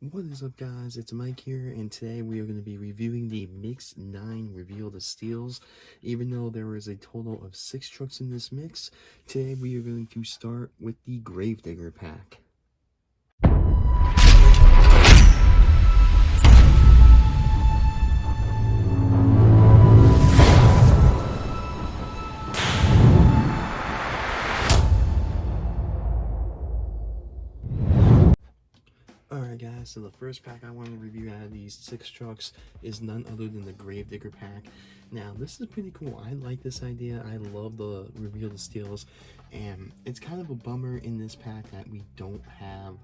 What is up, guys? It's Mike here, and today we are going to be reviewing the Mix 9 Reveal the Steals. Even though there is a total of 6 trucks in this mix, today we are going to start with the Gravedigger pack. Alright guys, so the first pack I want to review out of these 6 trucks is none other than the Gravedigger pack. Now, this is pretty cool. I like this idea. I love the Reveal the Steals, and it's kind of a bummer in this pack that we don't have,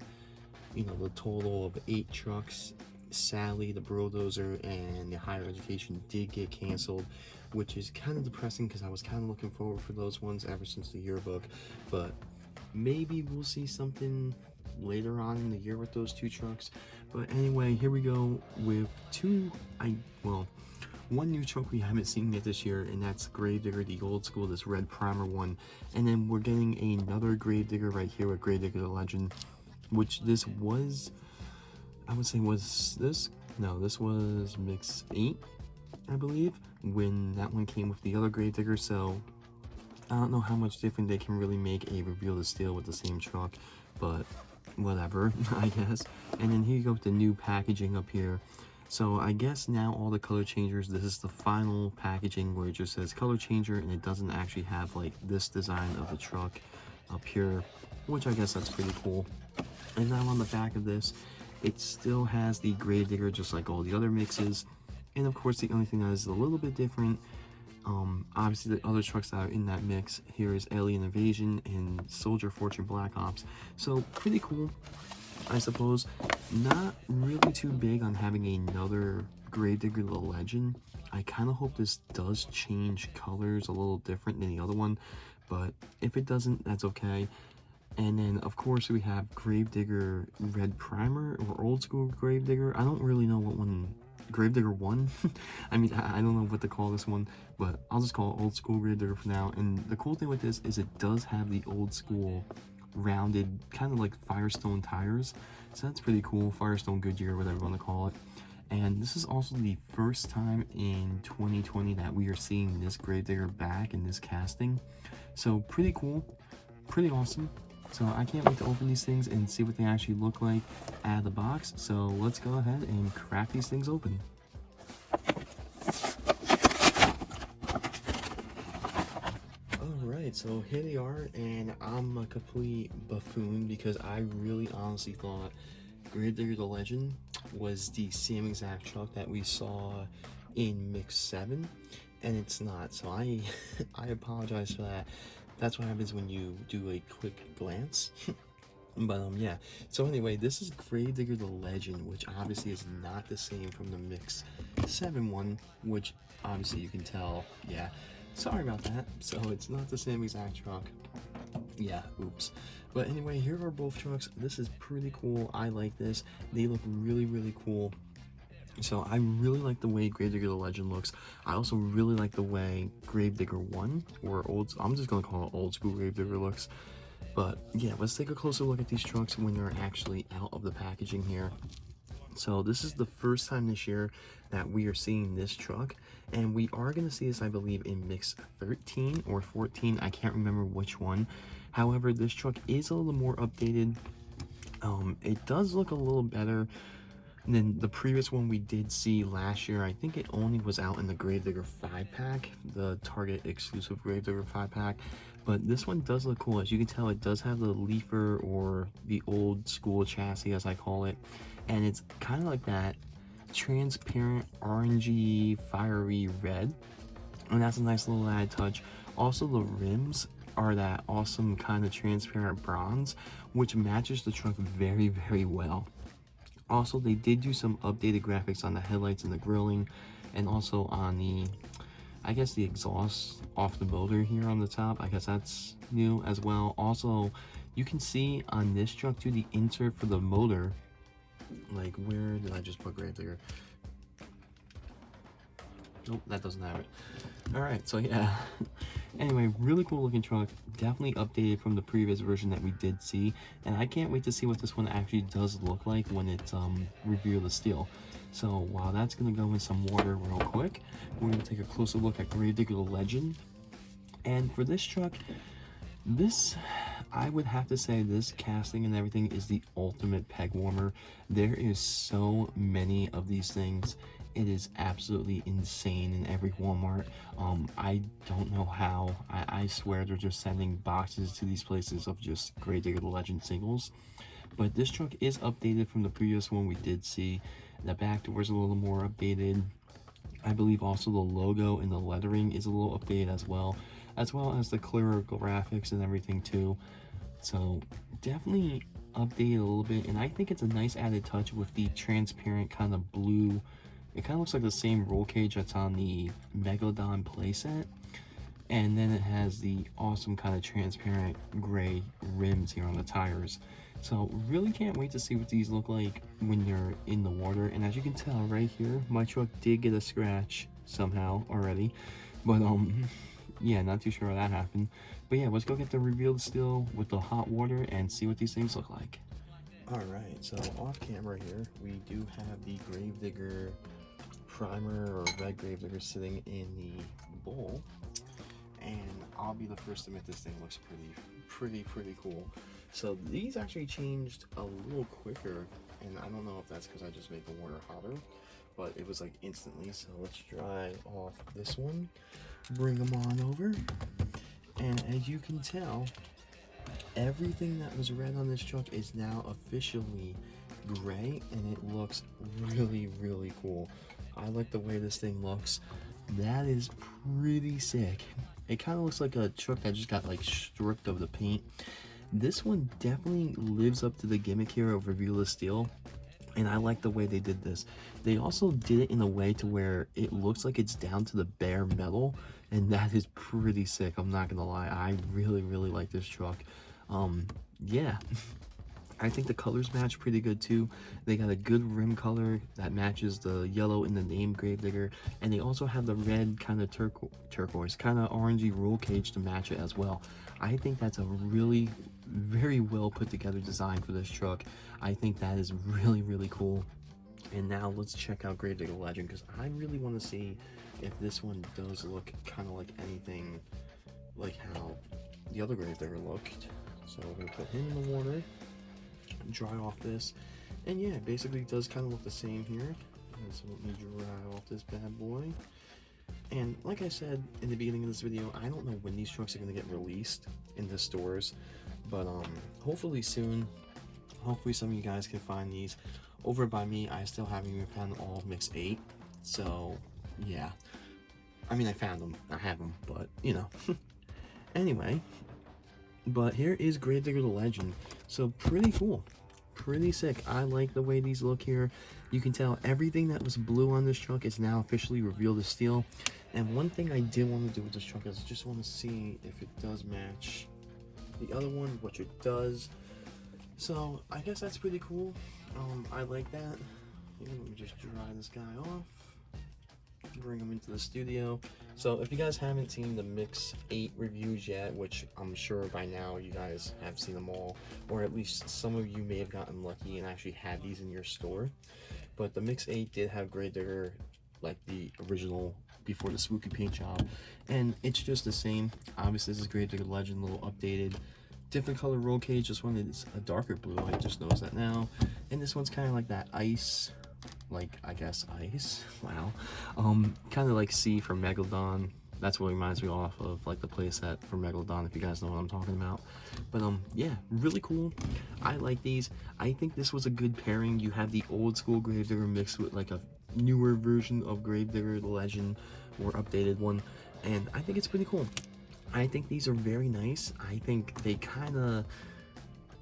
you know, the total of 8 trucks. Sadly, the Bulldozer and the Higher Education did get canceled, which is kind of depressing because I was kind of looking forward for those ones ever since the yearbook. But maybe we'll see something later on in the year with those 2 trucks. But anyway, here we go with one new truck we haven't seen yet this year, and that's Gravedigger, the old school, this red primer one. And then we're getting another Gravedigger right here with Gravedigger the Legend, which this was, I would say, this was Mix 8, I believe, when that one came with the other Gravedigger. So I don't know how much different they can really make a Reveal the Steal with the same truck, but whatever, I guess. And then here you go with the new packaging up here. So I guess now all the color changers, this is the final packaging where it just says color changer, and it doesn't actually have like this design of the truck up here, which I guess that's pretty cool. And now on the back of this, it still has the Gravedigger just like all the other mixes. And of course, the only thing that is a little bit different, obviously the other trucks that are in that mix here is Alien Invasion and Soldier Fortune Black Ops. So pretty cool, I suppose. Not really too big on having another Gravedigger the Legend. I kind of hope this does change colors a little different than the other one, but if it doesn't, that's okay. And then of course we have Gravedigger Red Primer, or old school Gravedigger. I don't really know what one, Gravedigger 1? I mean, I don't know what to call this one, but I'll just call it old school Gravedigger for now. And the cool thing with this is it does have the old school rounded, kind of like Firestone tires. So that's pretty cool. Firestone Goodyear, whatever you want to call it. And this is also the first time in 2020 that we are seeing this Gravedigger back in this casting. So pretty cool, pretty awesome. So I can't wait to open these things and see what they actually look like out of the box. So let's go ahead and crack these things open. Alright, so here they are, and I'm a complete buffoon because I really honestly thought Gravedigger the Legend was the same exact truck that we saw in Mix 7, and it's not. So I apologize for that. That's what happens when you do a quick glance. But yeah, so anyway, this is Gravedigger the Legend, which obviously is not the same from the Mix 7 one, which obviously you can tell. Yeah, sorry about that. So it's not the same exact truck. Yeah, oops. But anyway, here are both trucks. This is pretty cool. I like this. They look really, really cool. So I really like the way Gravedigger the Legend looks. I also really like the way Gravedigger 1, or I'm just gonna call it old school Gravedigger looks. But yeah, let's take a closer look at these trucks when they're actually out of the packaging here. So this is the first time this year that we are seeing this truck, and we are going to see this, I believe, in Mix 13 or 14. I can't remember which one. However, this truck is a little more updated. It does look a little better than the previous one we did see last year. I think it only was out in the Gravedigger 5-pack, the Target exclusive Gravedigger 5-pack. But this one does look cool. As you can tell, it does have the leafer, or the old school chassis as I call it. And it's kind of like that transparent orangey fiery red. And that's a nice little added touch. Also, the rims are that awesome kind of transparent bronze, which matches the truck very, very well. Also, they did do some updated graphics on the headlights and the grilling, and also on the, I guess, the exhaust off the motor here on the top. I guess that's new as well. Also, you can see on this truck too, the insert for the motor. Like, where did I just put Gravedigger? Nope, that doesn't have it. Alright, so yeah, Anyway, really cool looking truck, definitely updated from the previous version that we did see, and I can't wait to see what this one actually does look like when it's Reveal the Steel. So while that's gonna go in some water real quick, we're gonna take a closer look at Gravedigger the Legend. And for this truck, this, I would have to say, this casting and everything is the ultimate peg warmer. There is so many of these things. It is absolutely insane in every Walmart. I don't know how. I swear they're just sending boxes to these places of just Gravedigger the Legend singles. But this truck is updated from the previous one we did see. The back doors a little more updated. I believe also the logo and the lettering is a little updated as well as the clearer graphics and everything too. So definitely updated a little bit, and I think it's a nice added touch with the transparent kind of blue. It kind of looks like the same roll cage that's on the Megalodon playset, and then it has the awesome kind of transparent gray rims here on the tires. So really can't wait to see what these look like when they're in the water. And as you can tell right here, my truck did get a scratch somehow already, but yeah, not too sure how that happened. But yeah, let's go get the Reveal the Steel with the hot water and see what these things look like. Alright, so off camera here, we do have the Gravedigger primer or red Gravedigger sitting in the bowl. And I'll be the first to admit this thing looks pretty cool. So these actually changed a little quicker, and I don't know if that's because I just made the water hotter, but it was like instantly. So let's dry off this one, bring them on over, and as you can tell, everything that was red on this truck is now officially gray, and it looks really cool. I like the way this thing looks. That is pretty sick. It kind of looks like a truck that just got like stripped of the paint. This one definitely lives up to the gimmick here of Reveal the Steel, and I like the way they did this. They also did it in a way to where it looks like it's down to the bare metal, and that is pretty sick. I'm not gonna lie, I really like this truck. Yeah. I think the colors match pretty good too. They got a good rim color that matches the yellow in the name Gravedigger, and they also have the red kind of turquoise, kind of orangey roll cage to match it as well. I think that's a really very well put together design for this truck. I think that is really cool. And now let's check out Gravedigger Legend, because I really want to see if this one does look kind of like anything like how the other Gravedigger looked. So we're gonna put him in the water, dry off this, and yeah, basically it does kind of look the same here. And so let me dry off this bad boy. And like I said in the beginning of this video, I don't know when these trucks are going to get released in the stores, but hopefully soon. Hopefully some of you guys can find these. Over by me, I still haven't even found all of Mix 8, so yeah. I mean, I found them, I have them, but you know. Anyway, but here is Gravedigger the Legend. So pretty cool, pretty sick. I like the way these look here. You can tell everything that was blue on this truck is now officially Reveal the Steel. And one thing I did want to do with this truck is just want to see if it does match the other one, which it does. So I guess that's pretty cool. I like that. Let me just dry this guy off, bring him into the studio. So if you guys haven't seen the Mix 8 reviews yet, which I'm sure by now you guys have seen them all, or at least some of you may have gotten lucky and actually had these in your store, but the Mix 8 did have Gravedigger, like the original before the spooky paint job, and it's just the same. Obviously this is Gravedigger Legend, a little updated, different color roll cage. This one is a darker blue, I just noticed that now, and this one's kind of like that ice, like I guess ice, wow, kind of like C for Megalodon. That's what reminds me off of like the playset for Megalodon, if you guys know what I'm talking about. But yeah, really cool. I like these. I think this was a good pairing. You have the old school Gravedigger mixed with like a newer version of Gravedigger the Legend, or updated one, and I think it's pretty cool. I think these are very nice. I think they kind of,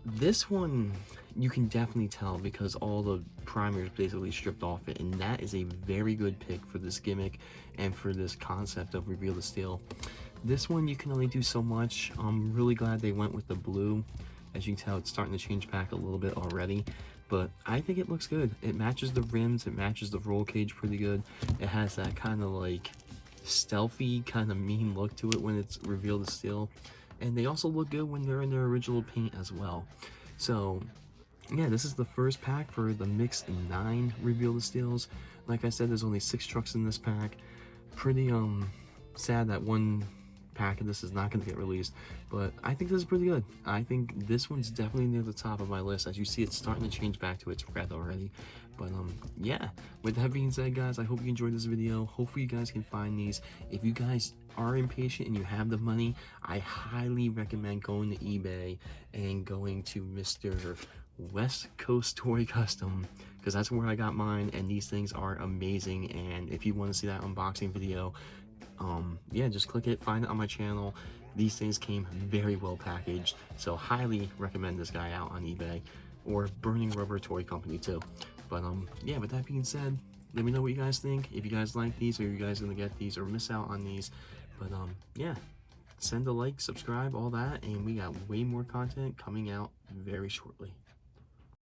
this one you can definitely tell because all the primers basically stripped off it, and that is a very good pick for this gimmick and for this concept of Reveal the Steel. This one you can only do so much. I'm really glad they went with the blue. As you can tell, it's starting to change back a little bit already, but I think it looks good. It matches the rims, it matches the roll cage pretty good. It has that kind of like stealthy, kind of mean look to it when it's revealed as steel. And they also look good when they're in their original paint as well. So yeah, this is the first pack for the Mix 9 revealed as steels. Like I said, there's only 6 trucks in this pack. Pretty sad that one pack of this is not going to get released, but I think this is pretty good. I think this one's definitely near the top of my list. As you see, it's starting to change back to its red already. But yeah, with that being said, guys, I hope you enjoyed this video. Hopefully you guys can find these. If you guys are impatient and you have the money, I highly recommend going to eBay and going to Mr. West Coast Toy Custom, because that's where I got mine, and these things are amazing. And if you want to see that unboxing video, yeah, just click it, find it on my channel. These things came very well packaged, so highly recommend this guy out on eBay, or Burning Rubber Toy Company too. But yeah, with that being said, let me know what you guys think, if you guys like these, or you guys gonna get these or miss out on these. But yeah, send a like, subscribe, all that, and we got way more content coming out very shortly.